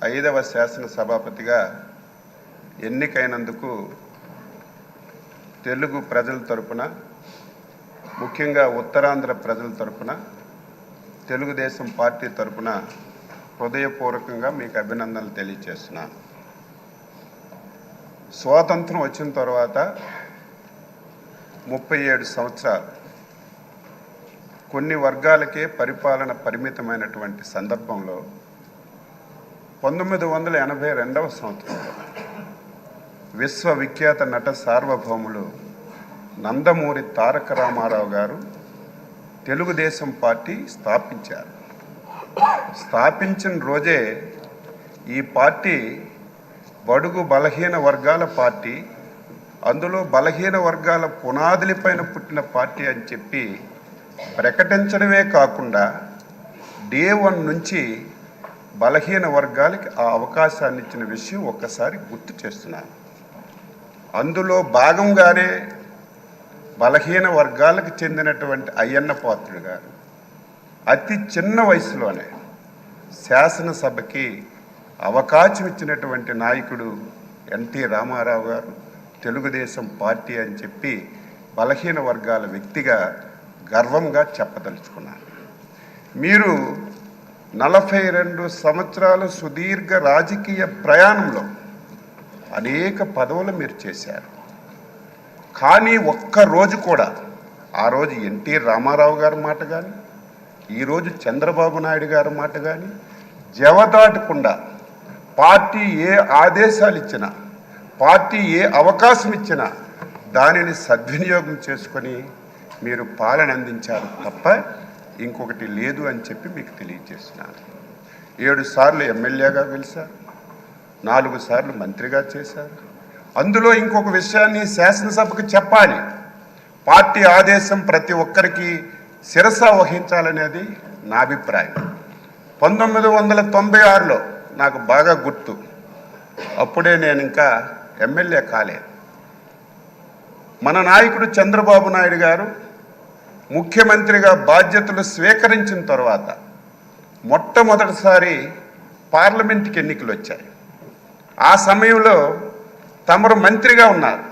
5వ శాసన సభాపతిగా ఎన్నికైనందుకు తెలుగు ప్రజల తరపున, ముఖ్యంగా ఉత్తరాంధ్ర ప్రజల తరపున, తెలుగుదేశం పార్టీ తరపున హృదయపూర్వకంగా మీకు అభినందనలు తెలియజేస్తున్నాను. స్వాతంత్రం వచ్చిన తర్వాత 37 సంవత్సరాలు కొన్ని వర్గాలకే పరిపాలన పరిమితమైనటువంటి సందర్భంలో 1982వ సంవత్సరంలో విశ్వవిఖ్యాత నట సార్వభౌములు నందమూరి తారక రామారావు గారు తెలుగుదేశం పార్టీ స్థాపించారు. స్థాపించిన రోజే ఈ పార్టీ బడుగు బలహీన వర్గాల పార్టీ, అందులో బలహీన వర్గాల పునాదులపైన పుట్టిన పార్టీ అని చెప్పి ప్రకటించడమే కాకుండా డే 1 నుంచి బలహీన వర్గాలకి ఆ అవకాశాన్ని ఇచ్చిన విషయం ఒక్కసారి గుర్తు చేస్తున్నాను. అందులో భాగంగానే బలహీన వర్గాలకు చెందినటువంటి అయ్యన్న పాత్రుడు గారు అతి చిన్న వయసులోనే శాసనసభకి అవకాశం ఇచ్చినటువంటి నాయకుడు ఎన్టీ రామారావు గారు తెలుగుదేశం పార్టీ అని చెప్పి బలహీన వర్గాల వ్యక్తిగా గర్వంగా చెప్పదలుచుకున్నారు. మీరు 42 సంవత్సరాల సుదీర్ఘ రాజకీయ ప్రయాణంలో అనేక పదవులు మీరు చేశారు. కానీ ఒక్కరోజు కూడా ఆ రోజు ఎన్టీ రామారావు గారి మాట కానీ, ఈరోజు చంద్రబాబు నాయుడు గారి మాట కానీ జవదాటకుండా పార్టీ ఏ ఆదేశాలు ఇచ్చినా, పార్టీ ఏ అవకాశం ఇచ్చినా దానిని సద్వినియోగం చేసుకొని మీరు పాలన అందించారు తప్ప ఇంకొకటి లేదు అని చెప్పి మీకు తెలియజేస్తున్నాను. 7 సార్లు ఎమ్మెల్యేగా గెలిచారు, 4 సార్లు మంత్రిగా చేశారు. అందులో ఇంకొక విషయాన్ని శాసనసభకు చెప్పాలి. పార్టీ ఆదేశం ప్రతి ఒక్కరికి శిరస వహించాలనేది నా అభిప్రాయం. 1996లో నాకు బాగా గుర్తు, అప్పుడే నేను ఇంకా ఎమ్మెల్యే కాలేదు. మన నాయకుడు చంద్రబాబు నాయుడు గారు ముఖ్యమంత్రిగా బాధ్యతలు స్వీకరించిన తర్వాత మొట్టమొదటిసారి పార్లమెంట్కి ఎన్నికలు వచ్చాయి. ఆ సమయంలో తమరు మంత్రిగా ఉన్నారు.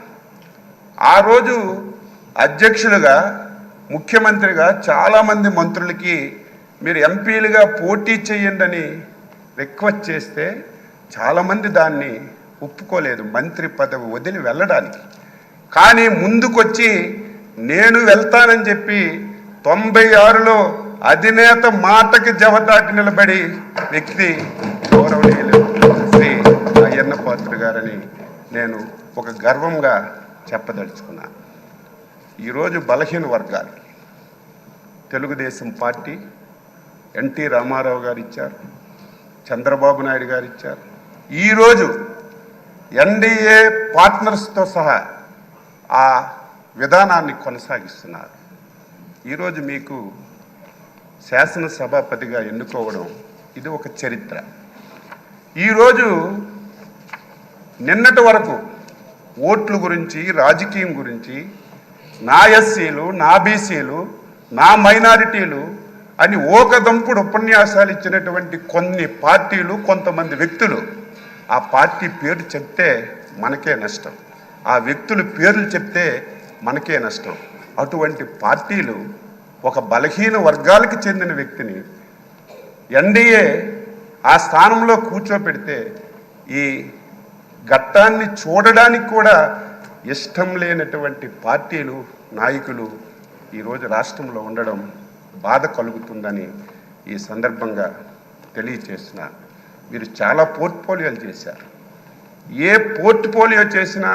ఆ రోజు అధ్యక్షులుగా, ముఖ్యమంత్రిగా చాలామంది మంత్రులకి మీరు ఎంపీలుగా పోటీ చేయండి అని రిక్వెస్ట్ చేస్తే చాలామంది దాన్ని ఒప్పుకోలేదు, మంత్రి పదవి వదిలి వెళ్ళడానికి. కానీ ముందుకొచ్చి నేను వెళ్తానని చెప్పి 96లో అధినేత మాటకి జవదాటి నిలబడి వ్యక్తి గౌరవనీయులు శ్రీ అయ్యన్న పాత్రుడు గారని నేను ఒక గర్వంగా చెప్పదలుచుకున్నాను. ఈరోజు బలహీన వర్గాలకి తెలుగుదేశం పార్టీ ఎన్టీ రామారావు గారు ఇచ్చారు, చంద్రబాబు నాయుడు గారు ఇచ్చారు. ఈరోజు ఎన్డీఏ పార్ట్నర్స్తో సహా ఆ విధానాన్ని కొనసాగిస్తున్నారు. ఈరోజు మీకు శాసనసభాపతిగా ఎన్నుకోవడం ఇది ఒక చరిత్ర. ఈరోజు నిన్నటి వరకు ఓట్ల గురించి, రాజకీయం గురించి, నా ఎస్సీలు, నా బీసీలు, నా మైనారిటీలు అని ఓకదంపుడు ఉపన్యాసాలు ఇచ్చినటువంటి కొన్ని పార్టీలు, కొంతమంది వ్యక్తులు ఆ పార్టీ పేరు చెప్తే మనకే నష్టం, ఆ వ్యక్తుల పేర్లు చెప్తే మనకే నష్టం. అటువంటి పార్టీలు ఒక బలహీన వర్గాలకు చెందిన వ్యక్తిని ఎన్డీఏ ఆ స్థానంలో కూర్చోపెడితే ఈ ఘట్టాన్ని చూడడానికి కూడా ఇష్టం లేనటువంటి పార్టీలు, నాయకులు ఈరోజు రాష్ట్రంలో ఉండడం బాధ కలుగుతుందని ఈ సందర్భంగా తెలియచేస్తున్నారు. మీరు చాలా పోర్ట్ఫోలియోలు చేశారు. ఏ పోర్ట్ఫోలియో చేసినా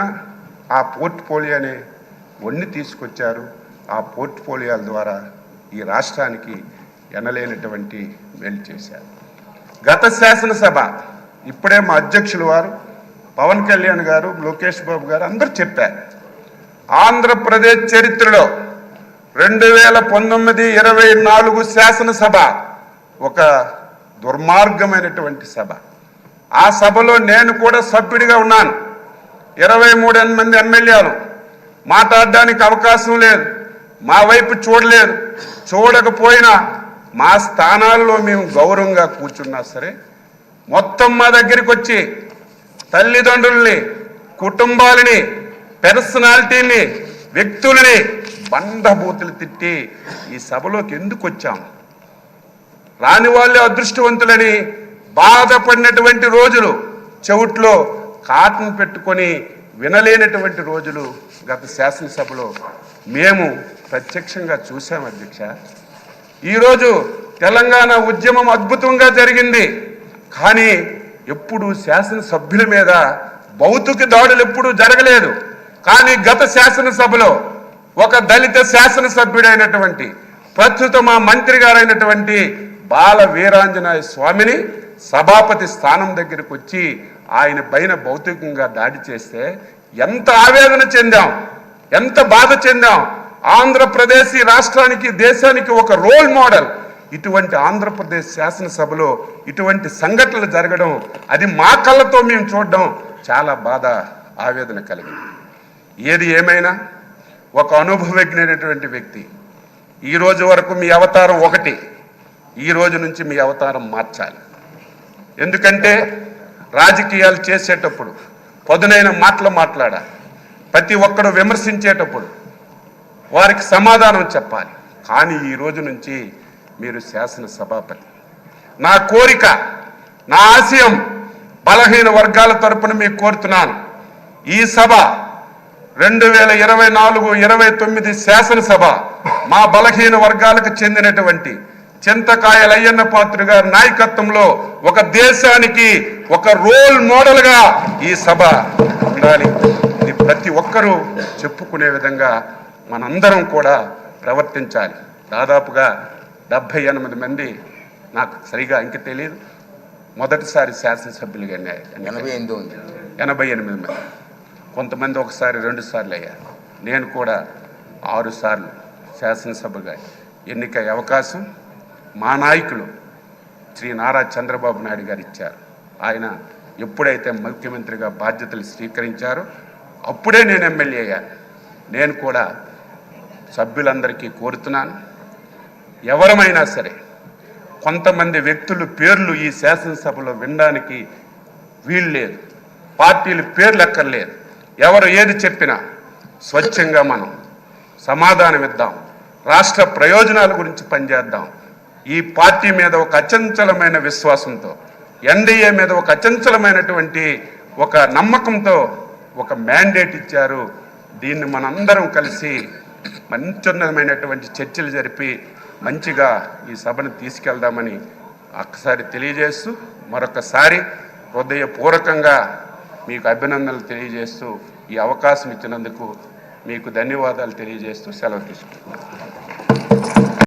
ఆ పోర్ట్ఫోలియోనే వన్ని తీసుకొచ్చారు. ఆ పోర్ట్ఫోలియోల ద్వారా ఈ రాష్ట్రానికి ఎనలేనటువంటి మేలు చేశారు. గత శాసనసభ ఇప్పుడే మా అధ్యక్షులు వారు పవన్ కళ్యాణ్ గారు, లోకేష్ బాబు గారు అందరూ చెప్పారు. ఆంధ్రప్రదేశ్ చరిత్రలో 2019-24 శాసనసభ ఒక దుర్మార్గమైనటువంటి సభ. ఆ సభలో నేను కూడా సభ్యుడిగా ఉన్నాను. 23 మంది ఎమ్మెల్యేలు మాట్లాడడానికి అవకాశం లేదు, మా వైపు చూడలేదు. చూడకపోయినా మా స్థానాల్లో మేము గౌరవంగా కూర్చున్నా సరే మొత్తం మా దగ్గరికి వచ్చి తల్లిదండ్రుల్ని, కుటుంబాలని, పర్సనాలిటీని, వ్యక్తులని బండబూతులు తిట్టి ఈ సభలోకి ఎందుకు వచ్చాం? రాని వాళ్ళే అదృష్టవంతులని బాధపడినటువంటి రోజులు, చెవుట్లో కాటన్ పెట్టుకొని వినలేనటువంటి రోజులు గత శాసనసభలో మేము ప్రత్యక్షంగా చూసాం అధ్యక్ష. ఈరోజు తెలంగాణ ఉద్యమం అద్భుతంగా జరిగింది, కానీ ఎప్పుడు శాసనసభ్యుల మీద భౌతిక దాడులు ఎప్పుడూ జరగలేదు. కానీ గత శాసనసభలో ఒక దళిత శాసనసభ్యుడైనటువంటి ప్రస్తుత మా మంత్రి గారైనటువంటి బాల వీరాంజనేయ స్వామిని సభాపతి స్థానం దగ్గరికి వచ్చి ఆయన పైన భౌతికంగా దాడి చేస్తే ఎంత ఆవేదన చెందాం, ఎంత బాధ చెందాం. ఆంధ్రప్రదేశ్ ఈ రాష్ట్రానికి, దేశానికి ఒక రోల్ మోడల్. ఇటువంటి ఆంధ్రప్రదేశ్ శాసనసభలో ఇటువంటి సంఘటనలు జరగడం, అది మా కళ్ళతో మేము చూడడం చాలా బాధ, ఆవేదన కలిగింది. ఏది ఏమైనా ఒక అనుభవజ్ఞైనటువంటి వ్యక్తి, ఈ రోజు వరకు మీ అవతారం ఒకటి, ఈ రోజు నుంచి మీ అవతారం మార్చాలి. ఎందుకంటే రాజకీయాలు చేసేటప్పుడు పదునైన మాటలు మాట్లాడాలి. ప్రతి ఒక్కడు విమర్శించేటప్పుడు వారికి సమాధానం చెప్పాలి. కానీ ఈ రోజు నుంచి మీరు శాసనసభాపతి. నా కోరిక, నా ఆశయం బలహీన వర్గాల తరపున మీకు కోరుతున్నాను. ఈ సభ 2024-29 శాసనసభ మా బలహీన వర్గాలకు చెందినటువంటి చింతకాయల అయ్యన్న పాత్ర గారి నాయకత్వంలో ఒక దేశానికి ఒక రోల్ మోడల్గా ఈ సభ ఉండాలి. ఇది ప్రతి ఒక్కరూ చెప్పుకునే విధంగా మనందరం కూడా ప్రవర్తించాలి. దాదాపుగా 78 మంది, నాకు సరిగా ఇంక తెలియదు, మొదటిసారి శాసనసభ్యులుగా 88 మంది. కొంతమంది ఒకసారి 2 సార్లు అయ్యారు. నేను కూడా 6 సార్లు శాసనసభగా ఎన్నికయ్యే అవకాశం మా నాయకులు శ్రీ నారా చంద్రబాబు నాయుడు గారు ఇచ్చారు. ఆయన ఎప్పుడైతే ముఖ్యమంత్రిగా బాధ్యతలు స్వీకరించారో అప్పుడే నేను ఎమ్మెల్యే అయ్యాను. నేను కూడా సభ్యులందరికీ కోరుతున్నాను, ఎవరమైనా సరే కొంతమంది వ్యక్తుల పేర్లు ఈ శాసనసభలో వినడానికి వీలు లేదు, పార్టీల పేర్లు ఎక్కర్లేదు. ఎవరు ఏది చెప్పినా స్వచ్ఛంగా మనం సమాధానం ఇద్దాం, రాష్ట్ర ప్రయోజనాల గురించి పనిచేద్దాం. ఈ పార్టీ మీద ఒక అచంచలమైన విశ్వాసంతో, ఎన్డీఏ మీద ఒక అచంచలమైనటువంటి ఒక నమ్మకంతో ఒక మ్యాండేట్ ఇచ్చారు. దీన్ని మనందరం కలిసి మంచిమైనటువంటి చర్చలు జరిపి మంచిగా ఈ సభను తీసుకెళ్దామని ఒక్కసారి తెలియజేస్తూ, మరొకసారి హృదయపూర్వకంగా మీకు అభినందనలు తెలియజేస్తూ, ఈ అవకాశం ఇచ్చినందుకు మీకు ధన్యవాదాలు తెలియజేస్తూ సెలవు తీసుకుంటున్నాను.